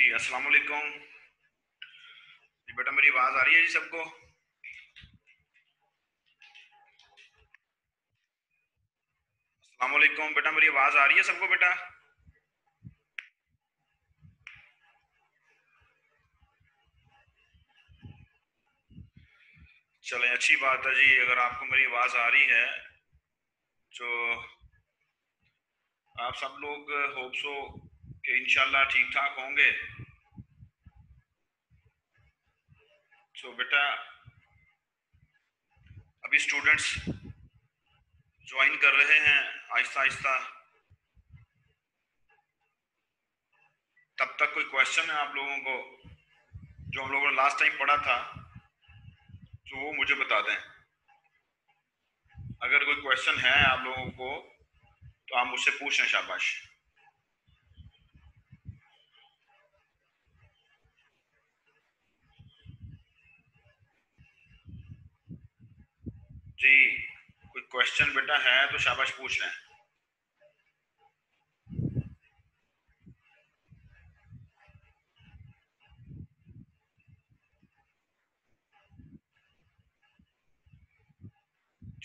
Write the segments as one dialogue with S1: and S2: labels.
S1: जी अस्सलाम वालेकुम। जी बेटा मेरी आवाज़ आ रही है जी सबको? अस्सलाम वालेकुम बेटा, मेरी आवाज़ आ रही है सबको बेटा? चलें, अच्छी बात है जी। अगर आपको मेरी आवाज़ आ रही है तो आप सब लोग होप सो कि इंशाल्लाह ठीक ठाक होंगे। तो बेटा अभी स्टूडेंट्स ज्वाइन कर रहे हैं आहिस्ता आहिस्ता। तब तक कोई क्वेश्चन है आप लोगों को जो हम लोगों ने लास्ट टाइम पढ़ा था तो वो मुझे बता दें। अगर कोई क्वेश्चन है आप लोगों को तो आप मुझसे पूछें, शाबाश। जी कोई क्वेश्चन बेटा है तो शाबाश पूछ लें।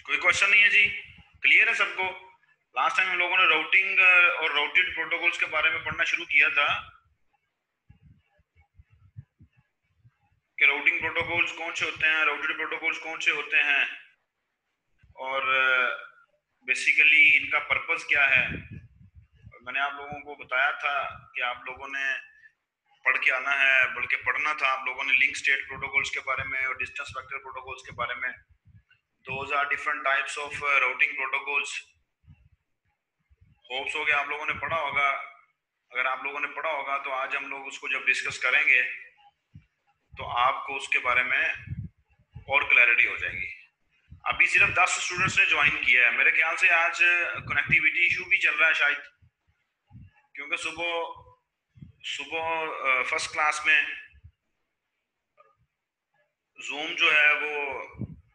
S1: कोई क्वेश्चन नहीं है जी? क्लियर है सबको? लास्ट टाइम हम लोगों ने राउटिंग और राउटेड प्रोटोकॉल्स के बारे में पढ़ना शुरू किया था कि राउटिंग प्रोटोकॉल्स कौन से होते हैं, राउटेड प्रोटोकॉल्स कौन से होते हैं और बेसिकली इनका पर्पस क्या है। और मैंने आप लोगों को बताया था कि आप लोगों ने पढ़ के आना है, बल्कि पढ़ना था आप लोगों ने लिंक स्टेट प्रोटोकॉल्स के बारे में और डिस्टेंस वेक्टर प्रोटोकॉल्स के बारे में। Those are different types of routing protocols. होप्स हो गया आप लोगों ने पढ़ा होगा। अगर आप लोगों ने पढ़ा होगा तो आज हम लोग उसको जब डिस्कस करेंगे तो आपको उसके बारे में और क्लैरिटी हो जाएगी। अभी सिर्फ 10 स्टूडेंट्स ने ज्वाइन किया है। मेरे ख्याल से आज कनेक्टिविटी इशू भी चल रहा है शायद, क्योंकि सुबह सुबह फर्स्ट क्लास में जूम जो है वो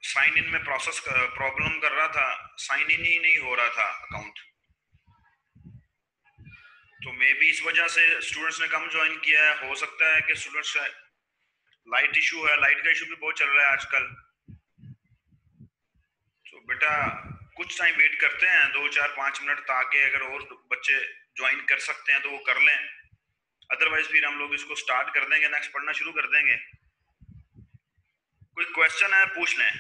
S1: साइन इन में प्रोसेस प्रॉब्लम कर रहा था, साइन इन ही नहीं हो रहा था अकाउंट। तो मे भी इस वजह से स्टूडेंट्स ने कम ज्वाइन किया है। हो सकता है कि स्टूडेंट्स, लाइट इशू है, लाइट का इशू भी बहुत चल रहा है आजकल। तो बेटा कुछ टाइम वेट करते हैं, 2 4 5 मिनट, ताकि अगर और बच्चे ज्वाइन कर सकते हैं तो वो कर लें। अदरवाइज फिर हम लोग इसको स्टार्ट कर देंगे, नेक्स्ट पढ़ना शुरू कर देंगे। कोई क्वेश्चन है पूछ लें।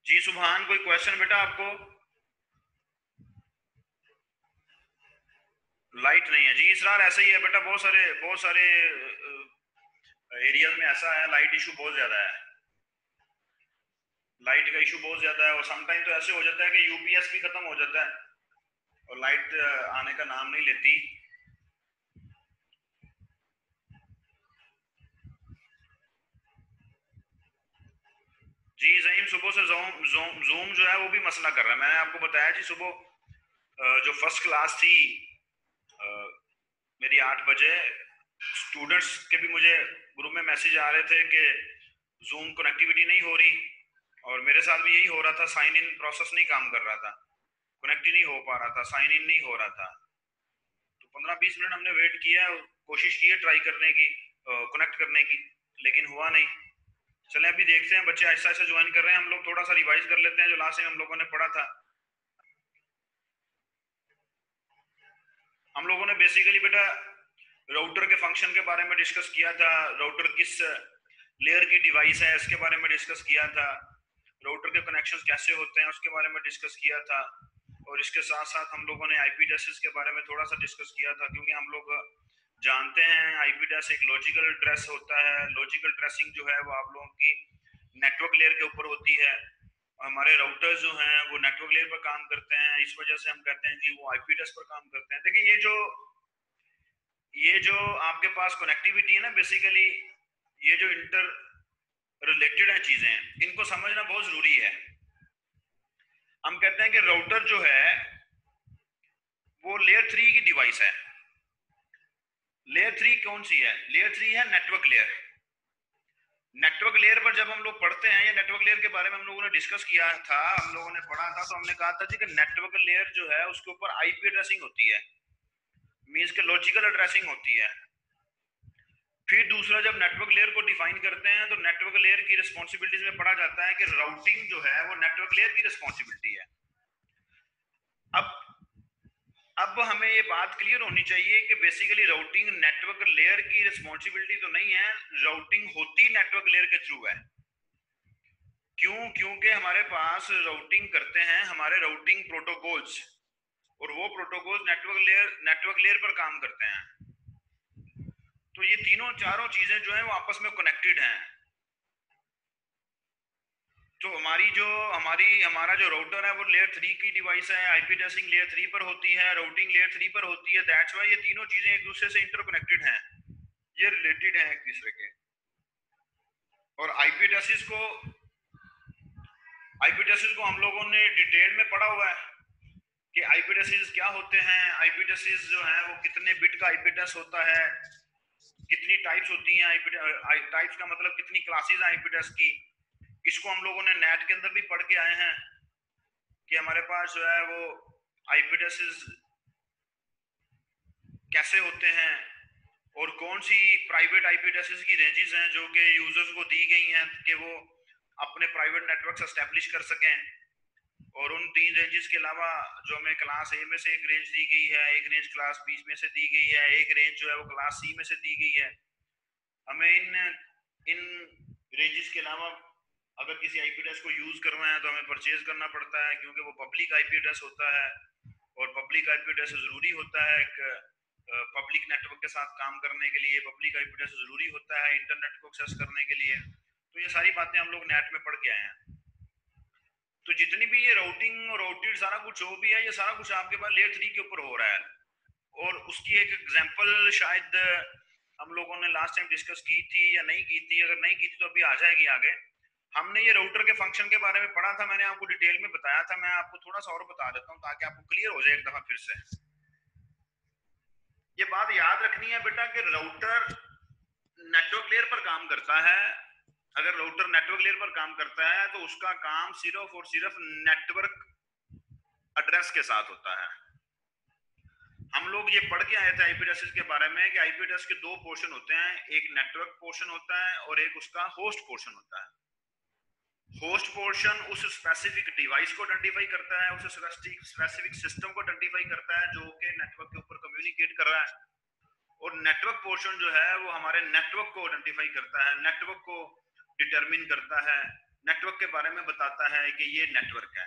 S1: जी सुभान, कोई क्वेश्चन बेटा आपको? लाइट नहीं है जी इसरार, ऐसा ही है बेटा। बहुत सारे एरिया में ऐसा है, लाइट इशू बहुत ज्यादा है। लाइट का इशू बहुत ज्यादा है और समटाइम तो ऐसे हो जाता है कि यूपीएस भी खत्म हो जाता है और लाइट आने का नाम नहीं लेती। जी जहीम, सुबह से जूम जो है वो भी मसला कर रहा है। मैंने आपको बताया जी सुबह जो फर्स्ट क्लास थी मेरी 8 बजे, स्टूडेंट्स के भी मुझे ग्रुप में मैसेज आ रहे थे कि जूम कनेक्टिविटी नहीं हो रही, और मेरे साथ भी यही हो रहा था। साइन इन प्रोसेस नहीं काम कर रहा था, कनेक्ट ही नहीं हो पा रहा था, साइन इन नहीं हो रहा था। तो 15 20 मिनट हमने वेट किया, कोशिश की है ट्राई करने की, कनेक्ट करने की, लेकिन हुआ नहीं। चले अभी देखते हैं, बच्चे ऐसा ऐसा ज्वाइन कर रहे हैं। हम लोग थोड़ा सा रिवाइज कर लेते हैं जो लास्ट टाइम हम लोगों ने पढ़ा था। हम लोगों ने बेसिकली बेटा राउटर के फंक्शन के बारे में डिस्कस किया था। राउटर किस लेयर की डिवाइस है इसके बारे में डिस्कस किया था। राउटर के कनेक्शंस कैसे होते हैं उसके बारे में डिस्कस किया था। और इसके साथ साथ हम लोगों ने आईपी एड्रेसेस के बारे में थोड़ा सा डिस्कस किया था, क्योंकि हम लोग जानते हैं आईपी एड्रेस एक लॉजिकल एड्रेस होता है। लॉजिकल ट्रेसिंग जो है वो आप लोगों की नेटवर्क लेयर के ऊपर होती है। हमारे राउटर्स जो हैं वो नेटवर्क लेयर पर काम करते हैं, इस वजह से हम कहते हैं कि वो आईपी एड्रेस पर काम करते हैं। देखिए ये जो आपके पास कनेक्टिविटी है ना, बेसिकली ये जो इंटर रिलेटेड है चीजें, इनको समझना बहुत जरूरी है। हम कहते हैं कि राउटर जो है वो लेयर 3 की डिवाइस है। लेयर 3 कौन सी है? लेयर 3 है नेटवर्क लेयर। नेटवर्क लेयर पर जब हम लोग पढ़ते हैं या नेटवर्क लेयर के बारे में हम लोगों ने डिस्कस किया था, हम लोगों ने पढ़ा था, तो हमने कहा था जी कि नेटवर्क लेयर जो है उसके ऊपर आईपी एड्रेसिंग होती है, मींस के लॉजिकल एड्रेसिंग होती है। फिर दूसरा, जब नेटवर्क लेयर को डिफाइन करते हैं तो नेटवर्क लेयर की रिस्पॉन्सिबिलिटीज में पढ़ा जाता है कि राउटिंग जो है वो नेटवर्क लेयर की रिस्पॉन्सिबिलिटी है। अब हमें ये बात क्लियर होनी चाहिए कि बेसिकली राउटिंग नेटवर्क लेयर की रिस्पॉन्सिबिलिटी तो नहीं है, राउटिंग होती नेटवर्क लेयर के थ्रू है। क्यों? क्योंकि हमारे पास राउटिंग करते हैं हमारे राउटिंग प्रोटोकॉल्स, और वो प्रोटोकॉल्स नेटवर्क लेयर पर काम करते हैं। तो ये तीनों चारों चीजें जो है वो आपस में कनेक्टेड हैं। तो हमारा जो राउटर है वो लेयर 3 की डिवाइस है, आईपी एड्रेसिंग लेयर 3 पर होती है, राउटिंग लेयर 3 पर होती है। दैट्स व्हाई ये तीनों चीजें एक दूसरे से इंटरकनेक्टेड हैं, ये रिलेटेड हैं एक दूसरे के। और आईपी एड्रेसेस को हम लोगों ने डिटेल में पढ़ा हुआ है कि आईपी एड्रेसेस क्या होते हैं, आईपी एड्रेसेस जो है वो कितने बिट का आईपी एड्रेस होता है, कितनी टाइप्स होती हैं आईपी टाइप्स का मतलब कितनी क्लासेस हैं आईपी एड्रेस की। इसको हम लोगों ने नेट के अंदर भी पढ़ के आए हैं कि हमारे पास जो है वो आईपी एड्रेसेस कैसे होते हैं और कौन सी प्राइवेट आईपी एड्रेसेस की रेंजेस हैं जो कि यूजर्स को दी गई हैं कि वो अपने प्राइवेट नेटवर्क एस्टेब्लिश कर सकें। और उन 3 रेंजेस के अलावा जो हमें क्लास ए में से एक रेंज दी गई है, एक रेंज क्लास बी में से दी गई है, एक रेंज जो है वो क्लास सी में से दी गई है। हमें इन रेंजेस के अलावा अगर किसी आईपी एड्रेस को यूज करना है तो हमें परचेज करना पड़ता है, क्योंकि वो पब्लिक आईपी एड्रेस होता है और पब्लिक आईपी एड्रेस जरूरी होता है एक पब्लिक नेटवर्क के साथ काम करने के लिए। पब्लिक आईपी एड्रेस जरूरी होता है इंटरनेट को एक्सेस करने के लिए। तो ये सारी बातें हम लोग नेट में पढ़ के आए हैं। तो जितनी भी ये राउटिंग और राउटेड सारा कुछ जो भी है, ये सारा कुछ आपके पास लेयर 3 के ऊपर हो रहा है। और उसकी एक एग्जांपल शायद हम लोगों ने लास्ट टाइम डिस्कस की थी या नहीं की थी, अगर नहीं की थी तो अभी आ जाएगी आगे। हमने ये राउटर के फंक्शन के बारे में पढ़ा था, मैंने आपको डिटेल में बताया था। मैं आपको थोड़ा सा और बता देता हूँ ताकि आपको क्लियर हो जाए एक दफा फिर से। ये बात याद रखनी है बेटा कि राउटर नेटवर्क लेयर पर काम करता है। अगर राउटर नेटवर्क लेयर पर काम करता है तो उसका काम सिर्फ और सिर्फ नेटवर्क एड्रेस के साथ होता है। हम लोग ये पढ़ के आए थे आईपी एड्रेसेस के बारे में कि आईपी एड्रेस के 2 पोर्शन होते हैं, एक नेटवर्क पोर्शन होता है और एक उसका होस्ट पोर्शन होता है। होस्ट पोर्शन उस स्पेसिफिक डिवाइस को आइडेंटिफाई करता है, उस स्पेसिफिक सिस्टम को आइडेंटिफाई करता है जो कि नेटवर्क के ऊपर कम्युनिकेट कर रहा है। और नेटवर्क पोर्शन जो है वो हमारे नेटवर्क को आइडेंटिफाई करता है, नेटवर्क को डिटरमिन करता है, नेटवर्क के बारे में बताता है कि ये नेटवर्क है।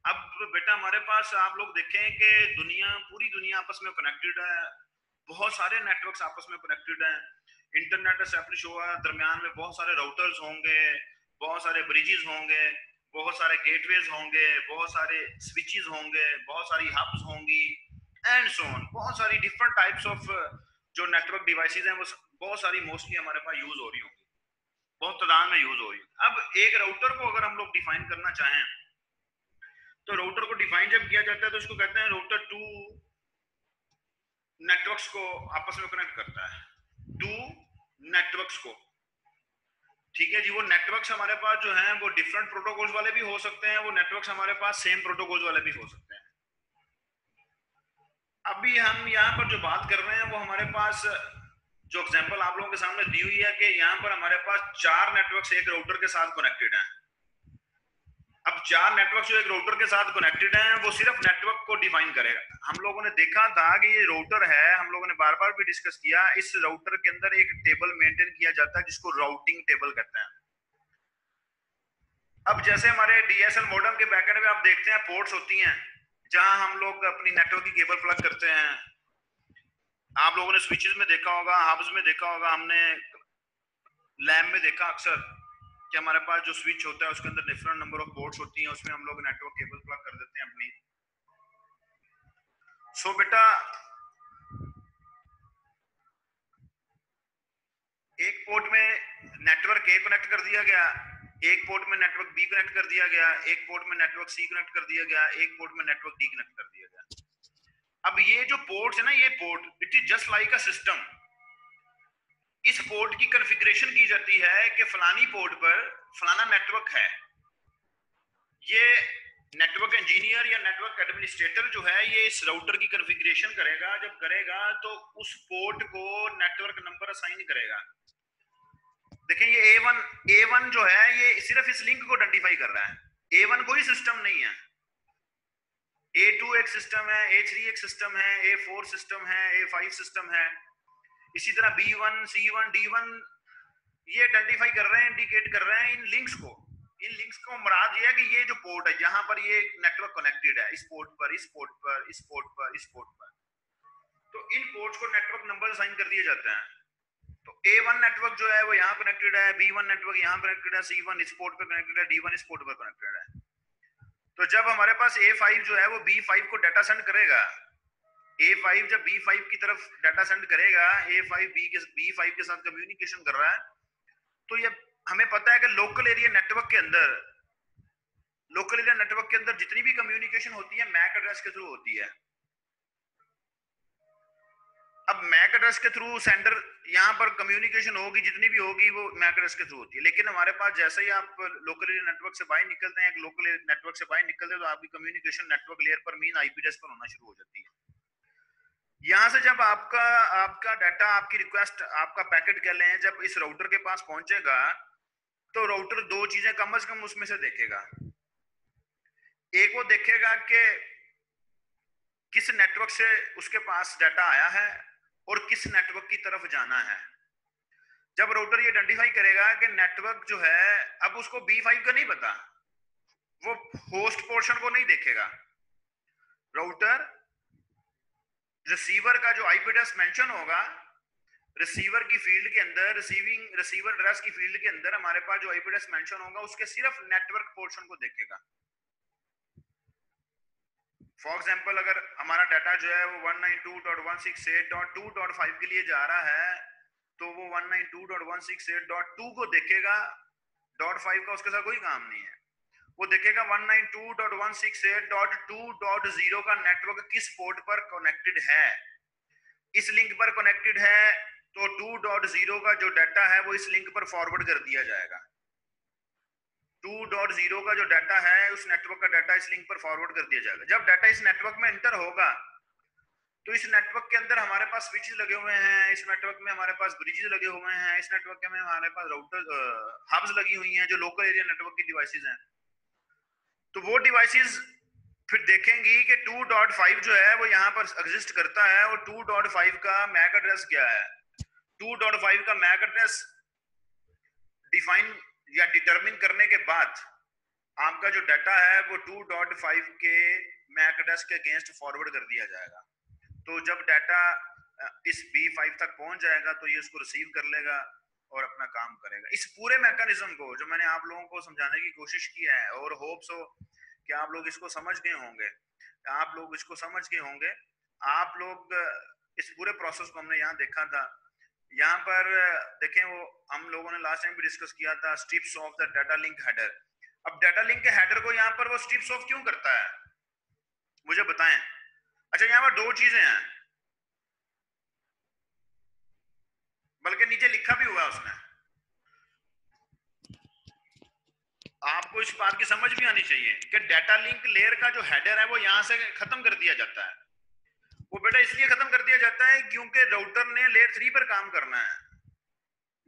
S1: अब बेटा हमारे पास आप लोग देखें कि पूरी दुनिया आपस में कनेक्टेड है, बहुत सारे नेटवर्क्स आपस में कनेक्टेड हैं। इंटरनेट एस्टैब्लिश हुआ, दरमियान में बहुत सारे राउटर्स होंगे, बहुत सारे ब्रिजेस होंगे, बहुत सारे गेटवेज होंगे, बहुत सारे स्विचेस होंगे, बहुत सारी हब्स होंगी एंड सो ऑन। बहुत सारी डिफरेंट टाइप्स ऑफ जो नेटवर्क डिवाइसेस हैं वो बहुत सारी मोस्टली हमारे पास यूज हो रही होंगी, बहुत तादाद में यूज हो रही है। अब एक राउटर को अगर हम लोग डिफाइन करना चाहें तो राउटर को डिफाइन जब किया जाता है तो उसको कहते हैं राउटर 2 नेटवर्क्स को आपस में कनेक्ट करता है, 2 नेटवर्क्स को। ठीक है जी। वो नेटवर्क्स हमारे पास जो हैं वो डिफरेंट प्रोटोकॉल्स वाले भी हो सकते हैं, वो नेटवर्क्स हमारे पास सेम प्रोटोकॉल्स वाले भी हो सकते हैं। अभी हम यहाँ पर जो बात कर रहे हैं वो हमारे पास जो एग्जांपल आप लोगों के सामने दी हुई है कि यहाँ पर हमारे पास 4 नेटवर्क्स एक राउटर के साथ कनेक्टेड हैं। अब 4 नेटवर्क जो एक राउटर के साथ कनेक्टेड हैं वो सिर्फ नेटवर्क को डिफाइन करेगा। हम लोगों ने देखा था कि ये राउटर है, हम लोगों ने बार बार भी डिस्कस किया, इस राउटर के अंदर एक टेबल मेंटेन किया जाता है जिसको राउटिंग टेबल कहते हैं। अब जैसे हमारे डीएसएल मॉडेम के बैकएंड में आप देखते हैं पोर्ट्स होती हैं जहां हम लोग अपनी नेटवर्क की केबल प्लग करते हैं। आप लोगों ने स्विचेस में देखा होगा, हब्स में देखा होगा, हमने लैब में देखा अक्सर कि हमारे पास जो स्विच होता है उसके अंदर डिफरेंट नंबर ऑफ पोर्ट्स होती हैं, उसमें हम लोग नेटवर्क केबल प्लग कर देते हैं अपनी। सो बेटा एक पोर्ट में नेटवर्क ए कनेक्ट कर दिया गया, एक पोर्ट में नेटवर्क बी कनेक्ट कर दिया गया, एक पोर्ट में नेटवर्क सी कनेक्ट कर दिया गया, एक पोर्ट में नेटवर्क डी कनेक्ट कर दिया गया। अब ये जो पोर्ट्स है ना, ये port it is just like a system. इस पोर्ट की कॉन्फ़िगरेशन की जाती है कि फलानी पोर्ट पर फलाना नेटवर्क है। ये नेटवर्क इंजीनियर या नेटवर्क एडमिनिस्ट्रेटर जो है ये इस राउटर की कॉन्फ़िगरेशन करेगा। जब करेगा तो उस पोर्ट को नेटवर्क नंबर असाइन करेगा। देखें ये A1 जो है ये सिर्फ इस लिंक को आइडेंटिफाई कर रहा है। A1 कोई सिस्टम नहीं है। A2 एक सिस्टम है, A3 एक सिस्टम है, A4 सिस्टम है, A5 सिस्टम है। इसी तरह B1, C1, D1 ये आइडेंटिफाई कर रहे हैं, इंडिकेट कर रहे हैं इन लिंक्स को। इन लिंक्स को मुराद ये है कि ये जो पोर्ट है जहां पर ये नेटवर्क कनेक्टेड है, इस पोर्ट पर, इस पोर्ट पर, इस पोर्ट पर, इस पोर्ट पर, तो इन पोर्ट्स को नेटवर्क नंबर असाइन कर दिए जाते हैं। तो A1 नेटवर्क जो है वो यहाँ कनेक्टेड है, B1 नेटवर्क यहाँ कनेक्टेड है, C1 इस पोर्ट पर कनेक्टेड है, D1 इस पोर्ट पर कनेक्टेड है। तो जब हमारे पास A5 जो है वो B5 को डाटा सेंड करेगा, A5 जब B5 की तरफ डाटा सेंड करेगा, A5 B5 के साथ कम्युनिकेशन कर रहा है, तो ये हमें पता है कि लोकल एरिया नेटवर्क के अंदर जितनी भी कम्युनिकेशन होती है मैक एड्रेस के थ्रू होती है। अब मैक एड्रेस के थ्रू सेंडर यहाँ पर कम्युनिकेशन होगी, जितनी भी होगी वो मैक एड्रेस के थ्रू होती है। लेकिन हमारे पास जैसे ही आप लोकल एरिया नेटवर्क से बाहर निकलते हैं, एक लोकल नेटवर्क से बाहर निकलते हैं, तो आपकी कम्युनिकेशन नेटवर्क लेयर पर मीन आईपी एड्रेस पर होना शुरू हो जाती है। यहाँ से जब आपका आपका डाटा, आपकी रिक्वेस्ट, आपका पैकेट कह लें, जब इस राउटर के पास पहुंचेगा तो राउटर दो चीजें कम से कम उसमें से देखेगा। एक वो देखेगा कि किस नेटवर्क से उसके पास डाटा आया है और किस नेटवर्क की तरफ जाना है। जब राउटर ये आइडेंटिफाई करेगा कि नेटवर्क जो है, अब उसको B5 का नहीं पता, वो होस्ट पोर्शन को नहीं देखेगा। राउटर रिसीवर का जो आईपी एड्रेस मेंशन होगा, रिसीवर की फील्ड के अंदर, रिसीवर एड्रेस की फील्ड के अंदर हमारे पास जो आईपी एड्रेस मेंशन होगा उसके सिर्फ नेटवर्क पोर्शन को देखेगा। फॉर एग्जांपल अगर हमारा डाटा जो है वो 192.168.2.5 के लिए जा रहा है, तो वो 192.168.2 को देखेगा। .5 का उसके साथ कोई काम नहीं है। वो देखेगा 192.168.2.0 का नेटवर्क किस पोर्ट पर कनेक्टेड है। इस लिंक पर कनेक्टेड है तो 2.0 का जो डाटा है वो इस लिंक पर फॉरवर्ड कर दिया जाएगा। 2.0 का जो डाटा है, उस नेटवर्क का डाटा इस लिंक पर फॉरवर्ड कर दिया जाएगा। जब डाटा इस नेटवर्क में एंटर होगा तो इस नेटवर्क के अंदर हमारे पास स्विचेस लगे हुए हैं, इस नेटवर्क में हमारे पास ब्रिजेस लगे हुए हैं, इस नेटवर्क में हमारे पास राउटर हब्स लगी हुई हैं जो लोकल एरिया नेटवर्क की डिवाइसेस हैं। तो वो डिवाइसेस फिर देखेंगी कि 2.5 जो है वो यहाँ पर एग्जिस्ट करता है और 2.5 का मैक एड्रेस क्या है। 2.5 का मैक एड्रेस डिफाइन या डिटरमिन करने के बाद आपका जो डाटा है वो 2.5 के मैक एड्रेस के अगेंस्ट फॉरवर्ड कर दिया जाएगा। तो जब डाटा इस B5 तक पहुंच जाएगा तो ये उसको रिसीव कर लेगा और अपना काम करेगा। इस पूरे मैकेनिज्म को जो मैंने आप लोगों को समझाने की कोशिश की है, और होप्स हो कि आप लोग इसको समझ गए होंगे, आप लोग इस पूरे प्रोसेस को हमने यहाँ देखा था। यहाँ पर देखें, वो हम लोगों ने लास्ट टाइम भी डिस्कस किया था, strips of the data link header. अब डाटा लिंक के हेडर को यहाँ पर वो स्ट्रिप्स ऑफ क्यों करता है, मुझे बताएं। अच्छा, यहाँ पर दो चीजें हैं, बल्कि नीचे लिखा भी हुआ उसने, आपको इस बात की समझ भी आनी चाहिए कि डाटा लिंक लेयर का जो हेडर है वो यहां से खत्म कर दिया जाता है। वो बेटा इसलिए खत्म कर दिया जाता है क्योंकि राउटर ने लेयर 3 पर काम करना है,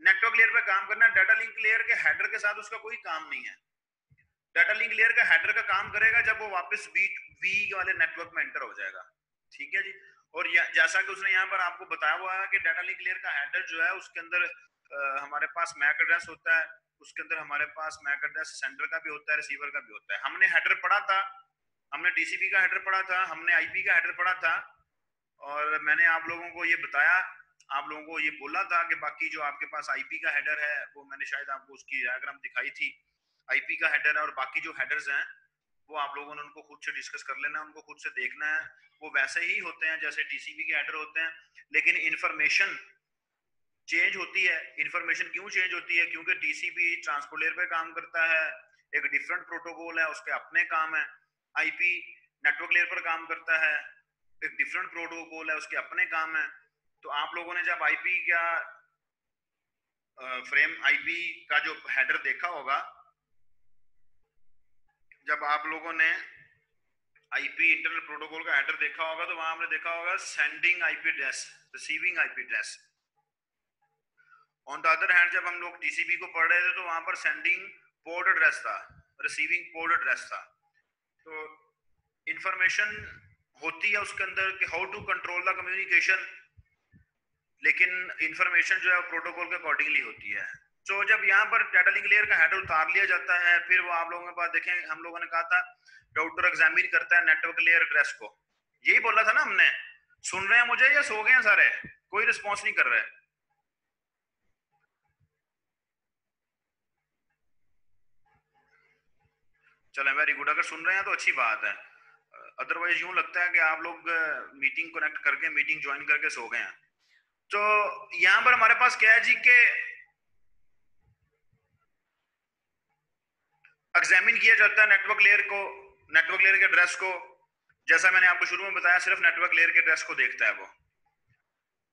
S1: नेटवर्क लेयर पर काम करना है। डाटा लिंक लेयर के हेडर के साथ उसका कोई काम नहीं है। डाटा लिंक लेयर का हेडर का काम करेगा जब वो वापस वी वाले नेटवर्क में एंटर हो जाएगा। ठीक है जी। और जैसा कि उसने यहाँ पर आपको बताया हुआ है कि डाटा लिंक लेयर का हेडर जो है उसके अंदर हमारे पास मैक एड्रेस होता है, उसके अंदर हमारे पास मैक एड्रेस सेंडर का भी होता है, रिसीवर का भी होता है। हमने हेडर पढ़ा था, हमने टीसीपी का हेडर पढ़ा था, हमने आईपी का हेडर पढ़ा था, और मैंने आप लोगों को ये बताया, आप लोगों को ये बोला था कि बाकी जो आपके पास आईपी का हेडर है वो मैंने शायद आपको उसकी डायग्राम दिखाई थी। आईपी का हेडर है और बाकी जो हेडर्स हैं वो आप लोगों ने उनको खुद से डिस्कस कर लेना, उनको खुद से देखना है। वो वैसे ही होते हैं जैसे टीसीपी के हेडर होते हैं, लेकिन इंफॉर्मेशन चेंज होती है। इंफॉर्मेशन क्यों चेंज होती है? क्योंकि टीसीपी ट्रांसपोर्ट लेयर पे काम करता है, एक डिफरेंट प्रोटोकॉल है, उसके अपने काम है। आईपी नेटवर्क लेयर पर काम करता है, एक डिफरेंट प्रोटोकॉल है, उसके अपने काम है। तो आप लोगों ने जब आईपी का फ्रेम आईपी का जो हेडर देखा होगा, जब आप लोगों ने आईपी इंटरनेट प्रोटोकॉल का हेडर देखा होगा तो वहां हमने देखा होगा sending IP address, receiving IP address. On the other hand जब हम लोग टीसीपी को पढ़ रहे थे तो वहां पर सेंडिंग पोर्ट एड्रेस था, रिसीविंग पोर्ट एड्रेस था। तो इंफॉर्मेशन होती है उसके अंदर कि how to control the communication, लेकिन इंफॉर्मेशन जो है प्रोटोकॉल के अकॉर्डिंगली होती है। तो जब यहाँ पर डाटा लिंक लेयर का हेडर उतार लिया जाता है, फिर वो आप लोगों के पास देखें, हम लोगों ने कहा था राउटर एग्जामिन करता है नेटवर्क लेयर एड्रेस को, यही बोला था ना हमने। सुन रहे हैं मुझे या सो गए हैं सारे? कोई रिस्पॉन्स नहीं कर रहे। चले, वेरी गुड, अगर सुन रहे हैं तो अच्छी बात है, अदरवाइज यूं लगता है कि आप लोग मीटिंग कनेक्ट करके, मीटिंग ज्वाइन करके सो गए हैं। तो यहां पर हमारे पास क्या है जी के एग्जामिन किया जाता है नेटवर्क लेयर को, नेटवर्क लेयर के एड्रेस को। जैसा मैंने आपको शुरू में बताया, सिर्फ नेटवर्क लेयर के एड्रेस को देखता है वो।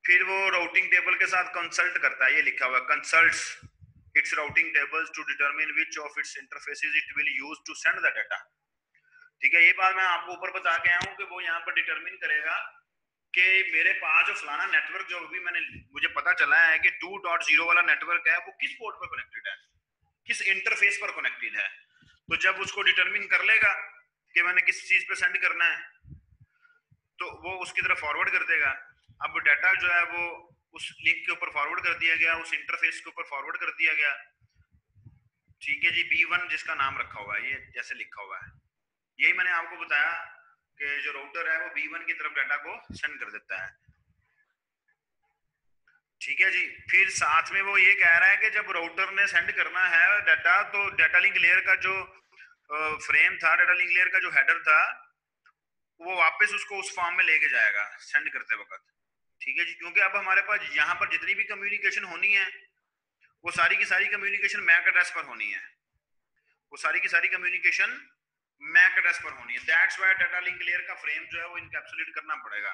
S1: फिर वो राउटिंग टेबल के साथ कंसल्ट करता है, ये लिखा हुआ है consults its routing tables to determine which of its interfaces it will use to send the data. ठीक है, ये बात मैं आपको ऊपर बता के आया हूं कि वो यहाँ पर डिटरमिन करेगा कि मेरे पास जो फलाना नेटवर्क, जो अभी मैंने मुझे पता चला है कि 2.0 वाला नेटवर्क है, वो किस पोर्ट पर कनेक्टेड है, किस इंटरफेस पर कनेक्टेड है। तो जब उसको डिटरमिन कर लेगा कि मैंने किस चीज पे सेंड करना है, तो वो उसकी तरफ फॉरवर्ड कर देगा। अब डाटा जो है वो उस लिंक के ऊपर फॉरवर्ड कर दिया गया, उस इंटरफेस के ऊपर फॉरवर्ड कर दिया गया। ठीक है जी, B1 जिसका नाम रखा हुआ है, ये जैसे लिखा हुआ है, यही मैंने आपको बताया कि जो राउटर है वो B1 की तरफ डाटा को सेंड कर देता है। ठीक है जी, फिर साथ में वो ये कह रहा है कि जब राउटर ने सेंड करना है डाटा, तो डाटा लिंक लेयर का जो फ्रेम था, डाटा लिंक लेयर का जो हेडर था, वो वापस उसको उस फॉर्म में लेके जाएगा सेंड करते वक्त। ठीक है जी, क्योंकि अब हमारे पास यहाँ पर जितनी भी कम्युनिकेशन होनी है, वो सारी की सारी कम्युनिकेशन मैक एड्रेस पर होनी है, वो सारी की सारी कम्युनिकेशन मैक एड्रेस पर होनी है। That's why data link layer का फ्रेम जो है वो इनकैप्सुलेट करना पड़ेगा,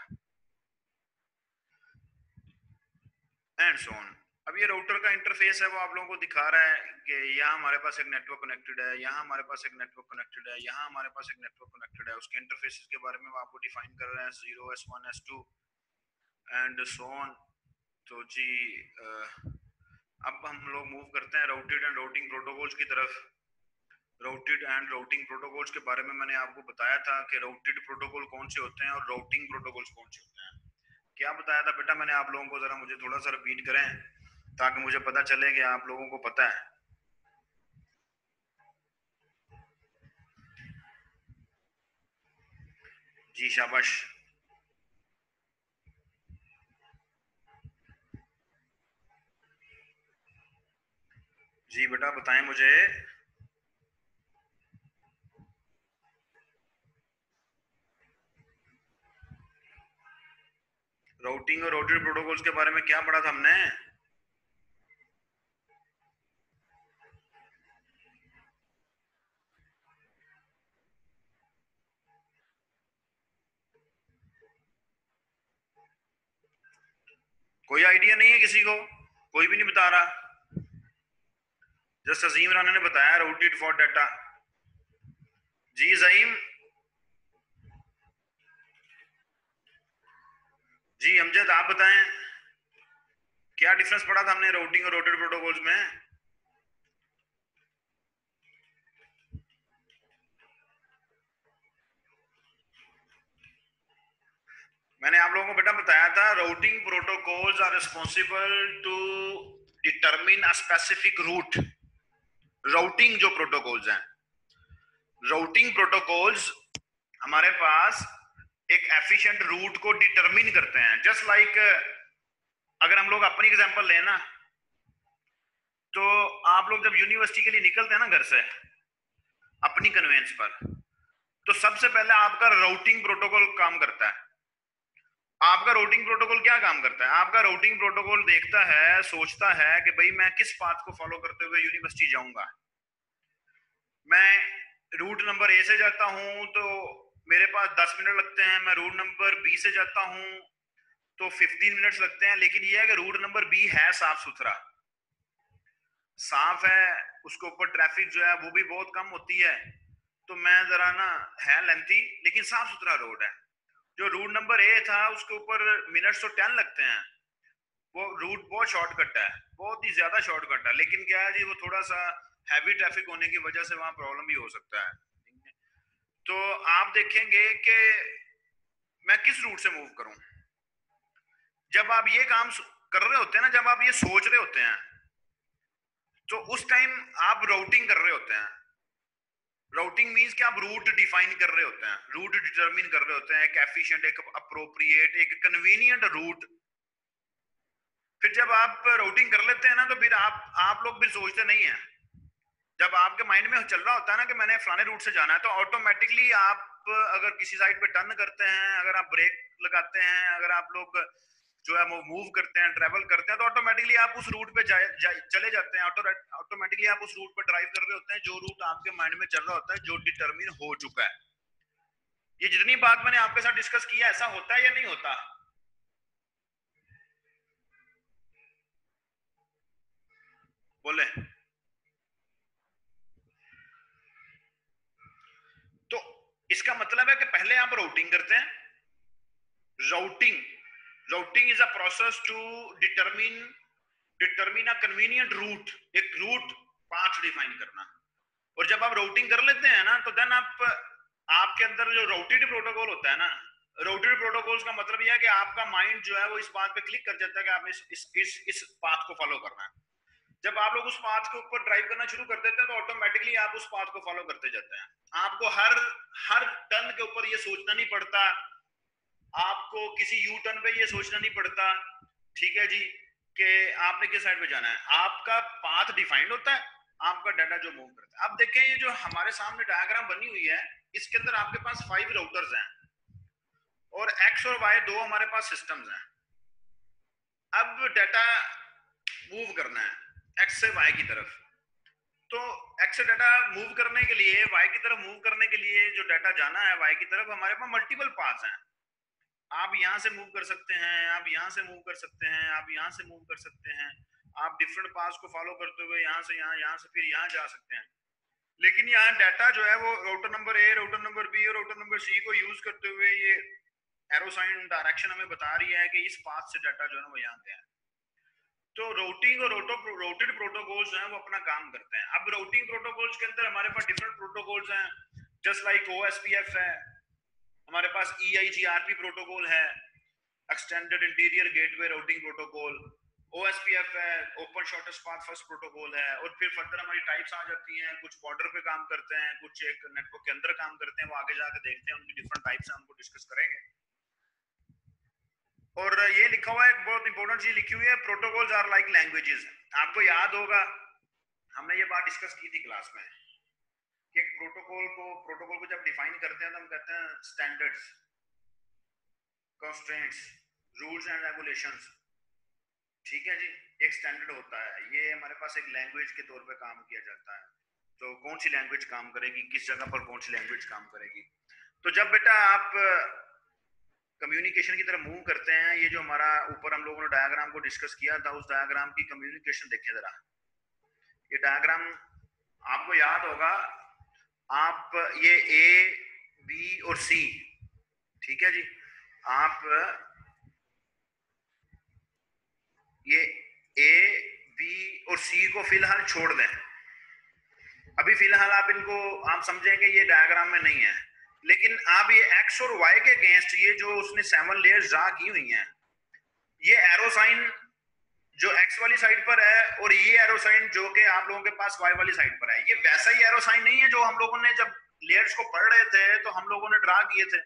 S1: एंड सो ऑन। अब ये राउटर का इंटरफेस है, वो आप लोगों को दिखा रहा है कि यहाँ हमारे पास एक नेटवर्क कनेक्टेड है, यहाँ हमारे पास एक नेटवर्क कनेक्टेड है, यहाँ हमारे पास एक नेटवर्क कनेक्टेड है। उसके इंटरफेसेस के बारे में वो आपको डिफाइन कर रहा है, 0 S1 S2 and so on. तो जी अब हम लोग मूव करते हैं राउटेड एंड राउटिंग प्रोटोकॉल्स की तरफ। राउटेड एंड राउटिंग प्रोटोकॉल्स के बारे में मैंने आपको बताया था कि राउटेड प्रोटोकॉल कौन से होते हैं और राउटिंग प्रोटोकॉल्स कौन से होते हैं। क्या बताया था बेटा मैंने आप लोगों को? जरा मुझे थोड़ा सा रिपीट करें ताकि मुझे पता चले कि आप लोगों को पता है। जी शाबाश। जी बेटा बताएं मुझे। राउटिंग और राउटेड प्रोटोकॉल्स के बारे में क्या पढ़ा था हमने? कोई आइडिया नहीं है किसी को? कोई भी नहीं बता रहा? जस्ट अजीम राना ने बताया राउटेड फॉर डाटा। जी जहीम। जी अमजद आप बताएं, क्या डिफरेंस पड़ा था हमने राउटिंग और राउटेड प्रोटोकॉल्स में? मैंने आप लोगों को बेटा बताया था routing protocols are responsible to determine a specific route. Routing जो प्रोटोकॉल्स हैं, राउटिंग प्रोटोकॉल्स हमारे पास एक एफिशिएंट रूट को डिटरमिन करते हैं। जस्ट लाइक अगर हम लोग अपनी एग्जांपल लें ना, तो आप लोग जब यूनिवर्सिटी के लिए निकलते हैं ना घर से अपनी कन्वेंस पर, तो सबसे पहले आपका राउटिंग प्रोटोकॉल काम करता है। आपका राउटिंग प्रोटोकॉल क्या काम करता है? आपका राउटिंग प्रोटोकॉल देखता है, सोचता है कि भाई मैं किस पाथ को फॉलो करते हुए यूनिवर्सिटी जाऊंगा। मैं रूट नंबर ए से जाता हूं तो मेरे पास 10 मिनट लगते हैं, मैं रूट नंबर बी से जाता हूं तो 15 मिनट्स लगते हैं। लेकिन यह है कि रूट नंबर बी है साफ सुथरा, साफ है, उसके ऊपर ट्रैफिक जो है वो भी बहुत कम होती है, तो मैं जरा ना, है लेंथी लेकिन साफ सुथरा रोड है। जो रूट नंबर ए था उसके ऊपर मिनट्स तो 10 लगते हैं, वो रूट बहुत शॉर्टकट है, बहुत ही ज्यादा शॉर्टकट है, लेकिन क्या है जी, वो थोड़ा सा हैवी ट्रैफिक होने की वजह से वहां प्रॉब्लम भी हो सकता है। तो आप देखेंगे कि मैं किस रूट से मूव करूं। जब आप ये काम कर रहे होते हैं ना, जब आप ये सोच रहे होते हैं, तो उस टाइम आप राउटिंग कर रहे होते हैं। राउटिंग मींस कि आप रूट डिफाइन कर रहे होते हैं, रूट डिटरमिन कर रहे होते हैं, एक एफिशिएंट, एक अप्रोप्रिएट, एक कन्वीनियंट रूट। फिर जब आप राउटिंग कर लेते हैं ना, तो फिर आप लोग भी सोचते नहीं है। जब आपके माइंड में चल रहा होता है ना कि मैंने फलाने रूट से जाना है, तो ऑटोमेटिकली आप अगर किसी साइड पे टर्न करते हैं, अगर आप ब्रेक लगाते हैं, अगर आप लोग जो है वो मूव करते हैं, ट्रेवल करते हैं, तो ऑटोमेटिकली आप उस रूट पे चले जाते हैं। ऑटोमेटिकली आप उस रूट पे ड्राइव कर रहे होते हैं जो रूट आपके माइंड में चल रहा होता है, जो डिटरमिन हो चुका है। ये जितनी बात मैंने आपके साथ डिस्कस किया, ऐसा होता है या नहीं होता? बोले। तो इसका मतलब है कि पहले आप राउटिंग करते हैं। Routing routing is a process to determine determine a convenient route, एक रूट पाथ डिफाइन करना। और जब आप राउटिंग कर लेते हैं ना, तो देन आपके अंदर जो राउटेड प्रोटोकॉल होता है ना, राउटेड प्रोटोकॉल्स का मतलब यह है कि आपका माइंड जो है वो इस बात पे क्लिक कर जाता है कि आपने इस पाथ को फॉलो करना है। जब आप लोग उस पाथ के ऊपर ड्राइव करना शुरू कर देते हैं, तो ऑटोमेटिकली आप उस पाथ को फॉलो करते जाते हैं। आपको हर हर टर्न के ऊपर ये सोचना नहीं पड़ता, आपको किसी यू टर्न पे ये सोचना नहीं पड़ता, ठीक है जी, कि आपने किस साइड पे जाना है। आपका पाथ डिफाइंड होता है, आपका डाटा जो मूव करता है। अब देखें, ये जो हमारे सामने डायग्राम बनी हुई है, इसके अंदर आपके पास 5 राउटर्स हैं और एक्स और वाई दो हमारे पास सिस्टम्स हैं। अब डाटा मूव करना है एक्स से वाई की तरफ, तो एक्स से डाटा मूव करने के लिए, वाई की तरफ मूव करने के लिए जो डाटा जाना है वाई की तरफ, हमारे पास मल्टीपल पाथ्स हैं। आप यहाँ से मूव कर सकते हैं, आप यहाँ से मूव कर सकते हैं, आप यहाँ से मूव कर सकते हैं, आप डिफरेंट पाथ्स को फॉलो करते हुए यहाँ से यहाँ, यहाँ से फिर यहाँ जा सकते हैं। लेकिन यहाँ डाटा जो है वो router number A, router number B और राउटर नंबर सी को यूज करते हुए ये एरो साइन डायरेक्शन हमें बता रही है कि इस पाथ से डाटा जो है वो यहाँ गया है। तो राउटिंग और राउटेड प्रोटोकॉल्स जो है वो अपना काम करते हैं। अब राउटिंग प्रोटोकॉल्स के अंदर हमारे पास डिफरेंट प्रोटोकॉल्स हैं, जस्ट लाइक ओएसपीएफ है, हमारे पास EIGRP प्रोटोकॉल है, extended interior gateway routing protocol, OSPF है, open shortest path first protocol है। और फिर फर्दर हमारी टाइप्स आ जाती हैं, कुछ बॉर्डर पे काम करते हैं, कुछ एक नेटवर्क के अंदर काम करते हैं, वो आगे जाकर देखते हैं, उनकी डिफरेंट टाइप्स हैं, उनको डिस्कस करेंगे। और ये लिखा हुआ है, एक बहुत इंपॉर्टेंट चीज लिखी हुई है, प्रोटोकॉल्स आर लाइक लैंग्वेजेस। आपको याद होगा हमने ये बात डिस्कस की थी क्लास में कि एक प्रोटोकॉल को जब डिफाइन करते हैं तो हम कहते हैं standards, constraints, rules and regulations, ठीक है जी। एक स्टैंडर्ड होता है, ये हमारे पास एक लैंग्वेज के तौर पे काम किया जाता है। तो कौन सी लैंग्वेज काम करेगी, किस जगह पर कौन सी लैंग्वेज काम करेगी। तो जब बेटा आप कम्युनिकेशन की तरफ मूव करते हैं, ये जो हमारा ऊपर हम लोगों ने डायग्राम को डिस्कस किया था, उस डायग्राम की कम्युनिकेशन देखें जरा। ये डायग्राम आपको याद होगा, आप ये A, B और C, ठीक है जी, आप ये A, B और C को फिलहाल छोड़ दें। अभी फिलहाल आप इनको आप समझेंगे ये डायग्राम में नहीं है, लेकिन आप ये एक्स और वाई के अगेंस्ट ये जो उसने 7 लेयर्स ड्रा की हुई हैं, ये एरो साइन जो एक्स वाली साइड पर है और ये एरो साइन जो कि आप लोगों के पास वाई वाली साइड पर है, ये वैसा ही एरो साइन नहीं है जो हम लोगों ने जब लेयर्स को पढ़ रहे थे तो हम लोगों ने ड्रा किए थे।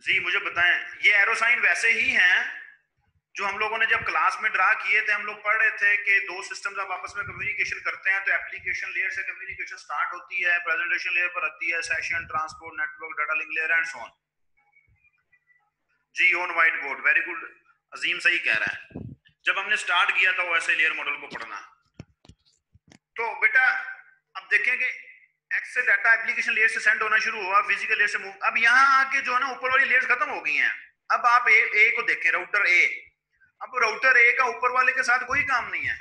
S1: जी मुझे बताएं, ये एरो साइन वैसे ही हैं जो हम लोगों ने जब क्लास में ड्रा किए थे। हम लोग पढ़ रहे थे कि दो सिस्टम्स आप आपस में कम्युनिकेशन करते हैं, तो एप्लीकेशन लेयर से कम्युनिकेशन स्टार्ट होती है, प्रेजेंटेशन लेयर पर आती है session, transport network, data link layer and so on. जी on white board, very good, Azeem सही कह रहा है। जब हमने स्टार्ट किया था वैसे लेयर मॉडल को पढ़ना, तो बेटा अब देखें कि एक्स से डाटा एप्लीकेशन लेयर से सेंड होना शुरू हुआ, फिजिकल लेयर से मूव। अब यहाँ आके जो है ना ऊपर वाली लेयर्स खत्म हो गई हैं, अब आप ए को देखें, राउटर ए। अब राउटर ए का ऊपर वाले के साथ कोई काम नहीं है।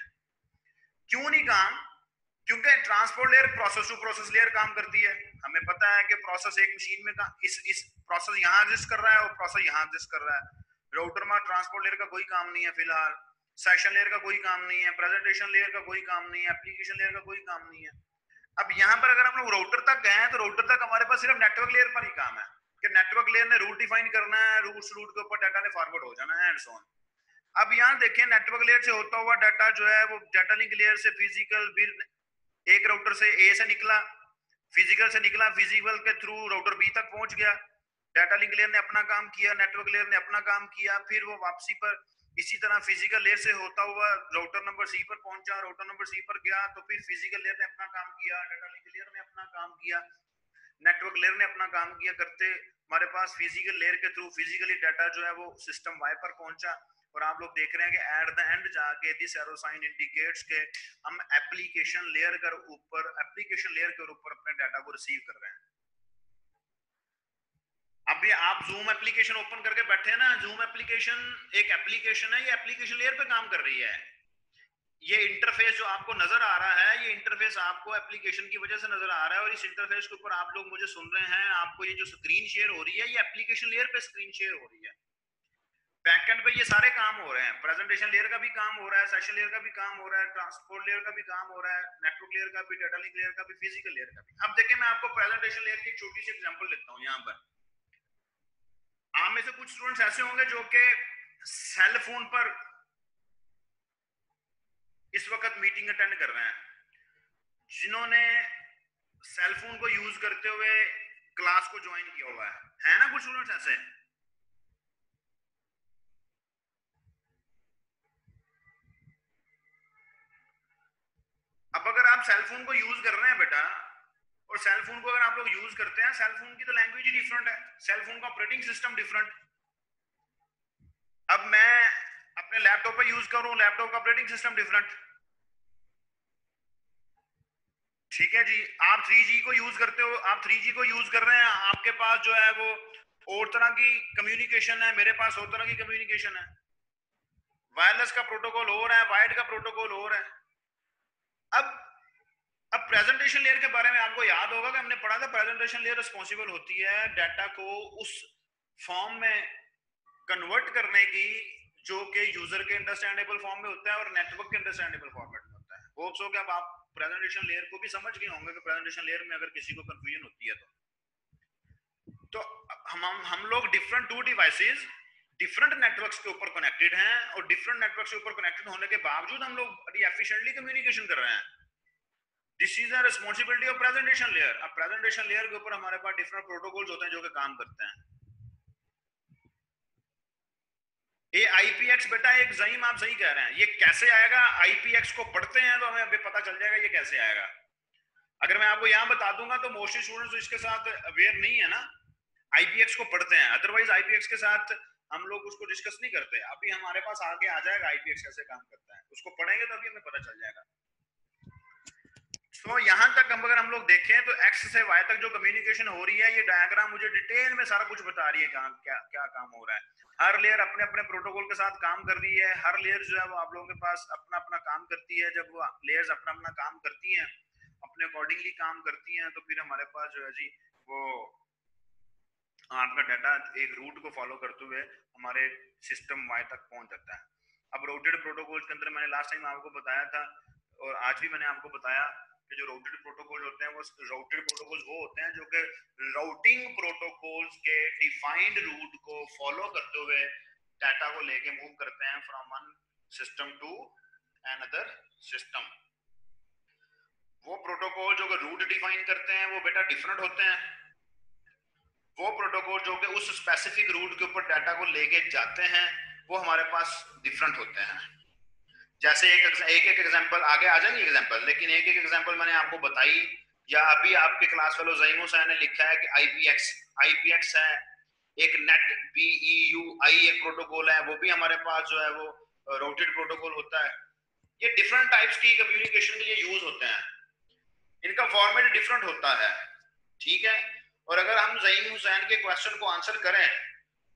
S1: क्यों नहीं काम? क्योंकि transport layer process to process layer काम करती है। हमें पता है कि प्रोसेस एक मशीन में इस प्रोसेस यहाँ एग्जिस्ट कर रहा है और प्रोसेस यहाँ एग्जिस्ट कर रहा है। राउटर में ट्रांसपोर्ट लेयर का कोई काम नहीं है फिलहाल, सेशन लेयर का कोई काम नहीं है, प्रेजेंटेशन लेयर का कोई काम नहीं है, एप्लीकेशन लेयर का कोई काम नहीं है। अब यहाँ पर अगर हम लोग राउटर तक गए हैं तो राउटर तक हमारे पास सिर्फ नेटवर्क लेयर पर ही काम है कि नेटवर्क लेयर ने रूट डिफाइन करना है, रूट के ऊपर डाटा ने फॉरवर्ड हो जाना है एंड सो ऑन। अब यहाँ देखें, नेटवर्क लेयर से होता हुआ डाटा जो है वो डाटा लिंक लेयर से फिजिकल एक राउटर से ए से निकला, फिजिकल से निकला, फिजिकल के थ्रू राउटर बी तक पहुंच गया। डाटा लिंक लेयर ने अपना काम किया, नेटवर्क लेयर ने अपना काम किया, फिर वो वापसी पर इसी तरह फिजिकल लेयर से होता हुआ राउटर नंबर सी पर पहुंचा, राउटर नंबर सी पर गया तो फिर फिजिकल लेयर ने अपना काम किया, डाटा लिंक लेयर ने अपना काम किया, नेटवर्क लेयर ने अपना काम किया करते हमारे पास फिजिकल लेयर के थ्रू फिजिकली डाटा जो है वो सिस्टम वाई पर पहुंचा। और आप लोग देख रहे हैं कि एट द एंड जाके दिस एरो साइन इंडिकेट्स के हम एप्लीकेशन लेयर के ऊपर अपने डाटा को रिसीव कर रहे हैं। अभी आप जूम एप्लीकेशन ओपन करके बैठे हैं ना, जूम एप्लीकेशन एक एप्लीकेशन है, ये एप्लीकेशन लेयर पे काम कर रही है। ये इंटरफेस जो आपको नजर आ रहा है, ये इंटरफेस आपको एप्लीकेशन की वजह से नजर आ रहा है और इस इंटरफेस के ऊपर आप लोग मुझे सुन रहे हैं। आपको ये जो स्क्रीन शेयर हो रही है, ये एप्लीकेशन लेयर पे स्क्रीन शेयर हो रही है। बैकएंड पे ये सारे काम हो रहे हैं, प्रेजेंटेशन लेयर का भी काम हो रहा है, सेशन लेयर का भी काम हो रहा है, ट्रांसपोर्ट लेयर का भी काम हो रहा है, नेटवर्क लेयर का भी, डाटा लिंक लेयर का भी, फिजिकल लेयर का भी। अब देखिए, मैं आपको प्रेजेंटेशन लेयर की छोटी सी एग्जांपल देता हूं। यहाँ पर आप में से कुछ स्टूडेंट्स ऐसे होंगे जो कि सेल फोन पर इस वक्त मीटिंग अटेंड कर रहे हैं, जिन्होंने सेल फोन को यूज करते हुए क्लास को ज्वाइन किया हुआ है ना? कुछ स्टूडेंट्स ऐसे। अब अगर आप सेल फोन को यूज कर रहे हैं बेटा, और सेल फोन को अगर आप लोग यूज करते हैं, सेल फोन की तो लैंग्वेज ही डिफरेंट है, सेल फोन का ऑपरेटिंग सिस्टम डिफरेंट। अब मैं अपने लैपटॉप पे यूज करूं, लैपटॉप का ऑपरेटिंग सिस्टम डिफरेंट। ठीक है जी, आप 3G को यूज करते हो, आप 3G को यूज कर रहे हैं, आपके पास जो है वो और तरह की कम्युनिकेशन है, मेरे पास और तरह की कम्युनिकेशन है। वायरलेस का प्रोटोकॉल और है, वायर्ड का प्रोटोकॉल और है। अब प्रेजेंटेशन लेयर के बारे में आपको याद होगा कि हमने पढ़ा था, प्रेजेंटेशन लेयर रिस्पॉन्सिबल होती है डाटा को उस फॉर्म में कन्वर्ट करने की जो कि यूजर के अंडरस्टैंडेबल फॉर्म में होता है और नेटवर्क के अंडरस्टैंडेबल फॉर्मेट में होता है। होप्स हो कि अब आप प्रेजेंटेशन लेयर को भी समझ गए होंगे कि प्रेजेंटेशन लेयर में अगर किसी को कंफ्यूजन होती है तो हम लोग different to devices different networks के ऊपर कनेक्टेड हैं और डिफरेंट नेटवर्क्स के ऊपर कनेक्टेड होने के बावजूद हम लोग बड़ी एफिशिएंटली कम्युनिकेशन कर रहे हैं। This is the responsibility of presentation layer. अब प्रेजेंटेशन लेयर के ऊपर हमारे पास डिफरेंट प्रोटोकॉल्स होते हैं जो कि काम करते हैं। ये IPX बेटा एक ज़ईम, आप सही कह रहे हैं, ये कैसे आएगा? IPX को पढ़ते हैं तो हमें अभी पता चल जाएगा ये कैसे आएगा। अगर मैं आपको यहाँ बता दूंगा तो मोस्टली स्टूडेंट्स इसके साथ अवेयर नहीं है ना, IPX को पढ़ते हैं, अदरवाइज IPX के साथ हम लोग उसको डिस्कस नहीं करते। अभी हमारे पास आगे आ जाएगा IPX कैसे काम करता है, उसको पढ़ेंगे तो अभी हमें पता चल जाएगा। तो यहाँ तक अगर हम लोग देखें तो X से Y तक जो कम्युनिकेशन हो रही है, ये डायग्राम मुझे डिटेल में सारा कुछ बता रही है क्या क्या काम हो रहा है। हर लेयर अपने अपने प्रोटोकॉल के साथ काम कर रही है, हर लेयर जो है वो आप लोगों के पास अपना अपना काम करती है। जब वो लेयर्स अपना अपना काम करती हैं, अपने अकॉर्डिंगली काम करती हैं, तो फिर हमारे पास जो है जी वो आपका डाटा एक रूट को फॉलो करते हुए हमारे सिस्टम वाई तक पहुंच जाता है। अब राउटेड प्रोटोकॉल के अंदर मैंने लास्ट टाइम आपको बताया था और आज भी मैंने आपको बताया कि जो राउटेड प्रोटोकॉल होते हैं वो राउटेड प्रोटोकॉल्स वो होते हैं जो कि राउटिंग प्रोटोकॉल्स के डिफाइंड रूट को फॉलो करते हुए डाटा को लेके मूव करते हैं from one system to another system. वो प्रोटोकॉल जो रूट डिफाइन करते हैं वो बेटा डिफरेंट होते हैं। वो प्रोटोकॉल जो कि उस स्पेसिफिक रूट के ऊपर डाटा को लेके जाते हैं वो हमारे पास डिफरेंट होते हैं। जैसे एक एग्जांपल आगे आ जाएंगे एग्जांपल, लेकिन एक एग्जांपल मैंने आपको बताई, या अभी आपके क्लास फेलो ज़ईमो साहब ने लिखा है कि IPX है, एक नेट BEUI एक प्रोटोकॉल है, वो भी हमारे पास जो है वो राउटेड प्रोटोकॉल होता है। ये डिफरेंट टाइप्स की कम्युनिकेशन के लिए यूज होते हैं, इनका फॉर्मेट डिफरेंट होता है। ठीक है, और अगर हम ज़ईम हुसैन के क्वेश्चन को आंसर करें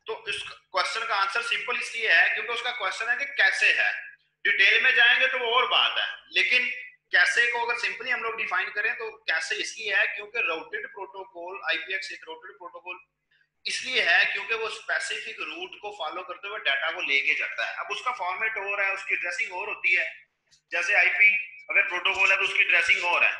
S1: तो इस क्वेश्चन का आंसर सिंपल इसलिए है क्योंकि उसका क्वेश्चन है कि कैसे है। डिटेल में जाएंगे तो वो और बात है, लेकिन कैसे को अगर सिंपली हम लोग डिफाइन करें तो कैसे इसलिए है क्योंकि राउटेड प्रोटोकॉल, आईपीएक्स एक राउटेड प्रोटोकॉल इसलिए है क्योंकि वो स्पेसिफिक रूट को फॉलो करते हुए डाटा को लेके जाता है। अब उसका फॉर्मेट और है, उसकी ड्रेसिंग और होती है। जैसे आईपी अगर प्रोटोकॉल है तो उसकी ड्रेसिंग और है।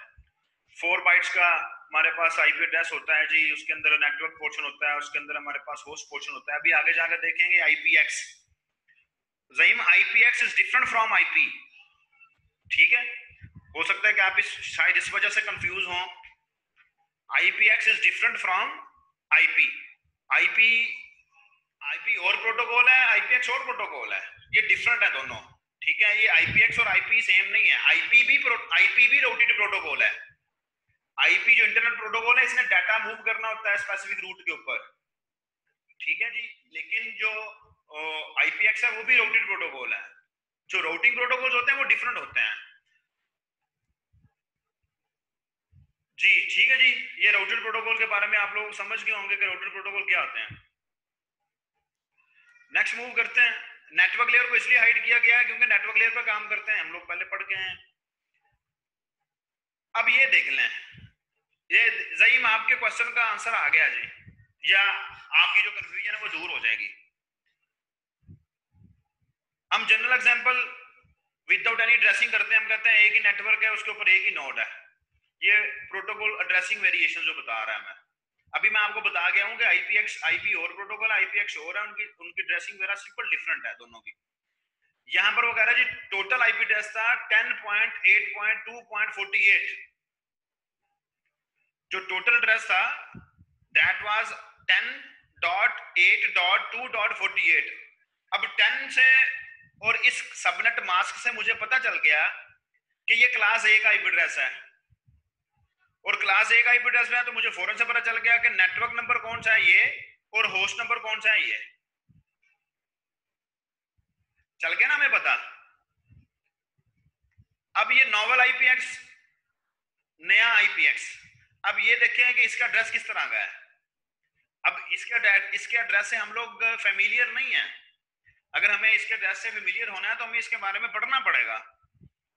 S1: 4 बाइट्स का हमारे पास आईपी एड्रेस होता है जी, उसके अंदर नेटवर्क पोर्शन होता है, उसके अंदर हमारे पास होस्ट पोर्शन होता है। अभी आगे जाकर देखेंगे IPX. Zaim IPX is different from IP. ठीक है, हो सकता है कि आप शायद इस वजह से कंफ्यूज हो। IPX is different from IP. IP IP और प्रोटोकॉल है, आईपीएक्स और प्रोटोकॉल है, ये डिफरेंट है दोनों। ठीक है, ये आईपीएक्स और आईपी सेम नहीं है। आईपी भी राउटेड प्रोटोकॉल है। आईपी जो इंटरनेट प्रोटोकॉल है, इसने डाटा मूव करना होता है स्पेसिफिक रूट के ऊपर। ठीक है जी, लेकिन जो आईपीएक्स है वो भी राउटेड प्रोटोकॉल है। जो राउटिंग प्रोटोकॉल होते हैं वो डिफरेंट होते हैं जी। ठीक है जी, ये राउटेड प्रोटोकॉल के बारे में आप लोग समझ गए होंगे कि राउटेड प्रोटोकॉल क्या होते हैं। नेक्स्ट मूव करते हैं। नेटवर्क लेयर को इसलिए हाइड किया गया है क्योंकि नेटवर्क लेयर पर काम करते हैं हम लोग, पहले पढ़ के हैं। अब ये देख लें, ये ज़ईम आपके क्वेश्चन का आंसर आ गया जी, या आपकी जो कंफ्यूजन है वो दूर हो जाएगी। हम general example without any dressing करते हैं। हम कहते हैं एक ही नेटवर्क है, उसके ऊपर एक ही नोड है। ये प्रोटोकॉल एड्रेसिंग वेरिएशन जो बता रहा है मैं, अभी मैं आपको बता गया हूं कि आईपीएक्स आईपी और प्रोटोकॉल आईपीएक्स और है, उनकी उनकी ड्रेसिंग वगैरह सिंपल डिफरेंट है दोनों की। यहां पर वो कह रहा है जी टोटल आईपी एड्रेस था 10.8.2.48। जो टोटल एड्रेस था दैट वाज 10.8.2.48। अब 10 से और इस सबनेट मास्क से मुझे पता चल गया कि ये क्लास ए का आईपी एड्रेस है, और क्लास ए का आईपी एड्रेस में है, तो मुझे फौरन से पता चल गया कि नेटवर्क नंबर कौन सा है ये, और होस्ट नंबर कौन सा है ये। चल गया ना हमें पता। अब ये नॉवल आईपीएक्स, नया आईपीएक्स, अब ये देखें कि इसका एड्रेस किस तरह का है। अब इसके एड्रेस से हम लोग फेमिलियर नहीं है। अगर हमें इसके एड्रेस से फेमिलियर होना है तो हमें इसके बारे में पढ़ना पड़ेगा।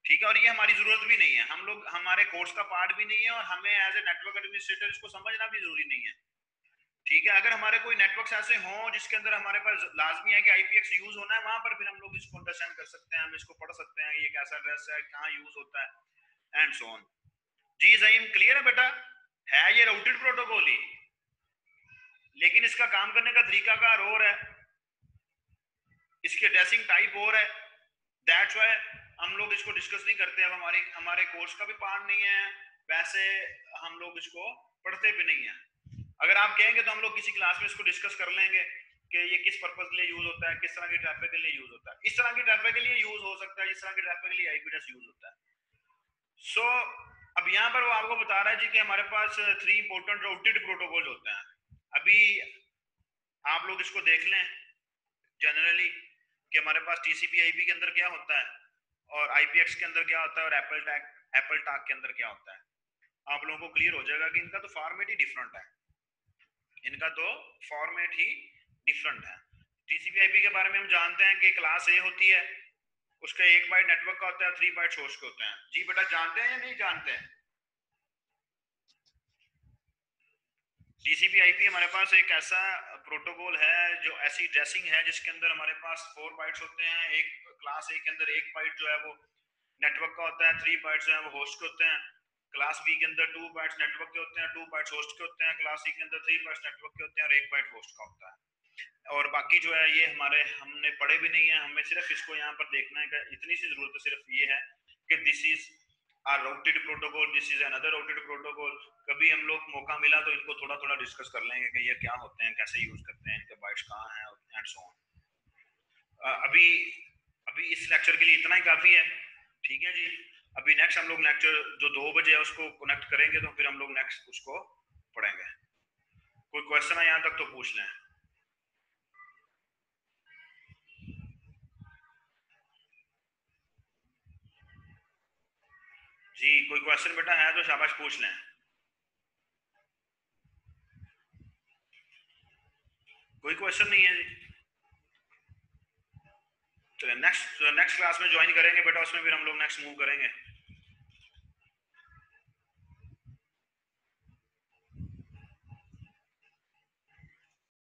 S1: ठीक है, और ये हमारी जरूरत भी नहीं है, हम लोग हमारे कोर्स का पार्ट भी नहीं है, और हमें एज ए नेटवर्क एडमिनिस्ट्रेटर इसको समझना भी जरूरी नहीं है। ठीक है, अगर हमारे कोई नेटवर्क्स ऐसे हों जिसके अंदर हमारे पास लाजमी है कि आईपीएक्स यूज होना है, वहां पर फिर हम लोग इसको अंडरस्टैंड कर सकते हैं, हम इसको पढ़ सकते हैं, ये कैसा एड्रेस है, कहाँ यूज होता है, एंड सो ऑन। जी ज़ईम क्लियर है बेटा? है ये राउटेड प्रोटोकॉल ही, लेकिन इसका काम करने का तरीकाकार और है, इसकी एड्रेसिंग टाइप और है। दैट्स व्हाई हम लोग इसको डिस्कस नहीं करते। अब हमारे कोर्स का भी पार्ट नहीं है, वैसे हम लोग इसको पढ़ते भी नहीं है। अगर आप कहेंगे तो हम लोग किसी क्लास में इसको डिस्कस कर लेंगे कि ये किस पर्पस के लिए यूज होता है, किस तरह की ट्रैफिक के लिए यूज होता है। इस तरह की ट्रैफिक के लिए यूज हो सकता है, इस तरह की ट्रैफिक के लिए आईपी एड्रेस यूज होता है। सो अब यहाँ पर वो आपको बता रहा है जी कि हमारे पास 3 इंपॉर्टेंट राउटेड प्रोटोकॉल होते हैं। अभी आप लोग इसको देख लें जनरली कि हमारे पास टीसीपी आईपी के अंदर क्या होता है, और आईपीएक्स के अंदर क्या होता है, और एप्पल टॉक के अंदर क्या होता है। आप लोगों को क्लियर हो जाएगा कि इनका तो फॉर्मेट ही डिफरेंट है, इनका तो फॉर्मेट ही डिफरेंट है। टीसीपी आईपी के बारे में हम जानते हैं कि क्लास ए होती है, उसका 1 बाइट नेटवर्क का होता है, 3 बाइट होस्ट के होते हैं। जी बेटा जानते हैं या नहीं जानते हैं? टीसीपी आईपी हमारे पास एक ऐसा प्रोटोकॉल है जो ऐसी ड्रेसिंग है जिसके अंदर हमारे पास 4 बाइट्स होते हैं। एक क्लास ए के अंदर 1 बाइट जो है वो नेटवर्क का होता है, 3 बाइट्स जो है वो होस्ट के होते हैं। क्लास बी के अंदर 2 बाइट्स नेटवर्क के होते हैं, 2 बाइट्स होस्ट के होते हैं। क्लास सी के अंदर 3 बाइट्स नेटवर्क के होते हैं और 1 बाइट होस्ट का होता है। और बाकी जो है ये हमारे हमने पढ़े भी नहीं है, हमें सिर्फ इसको यहाँ पर देखना है कि इतनी सी जरूरत सिर्फ ये है कि this is a routed protocol, this is another routed protocol. कभी हम लोग मौका मिला तो इनको थोड़ा थोड़ा डिस्कस कर लेंगे कि ये क्या होते हैं, कैसे यूज करते हैं, इनके बाइट्स कहाँ हैं, एंड सो ऑन। अभी अभी इस लेक्चर के लिए इतना ही काफी है। ठीक है जी, अभी नेक्स्ट हम लोग लेक्चर जो 2 बजे है उसको कनेक्ट करेंगे, तो फिर हम लोग नेक्स्ट उसको पढ़ेंगे। कोई क्वेश्चन है यहाँ तक तो पूछ लें। जी कोई क्वेश्चन बेटा है तो शाबाश पूछ लें। कोई क्वेश्चन नहीं है जी। चलिए नेक्स्ट क्लास में ज्वाइन करेंगे बेटा, उसमें फिर हम लोग नेक्स्ट मूव करेंगे।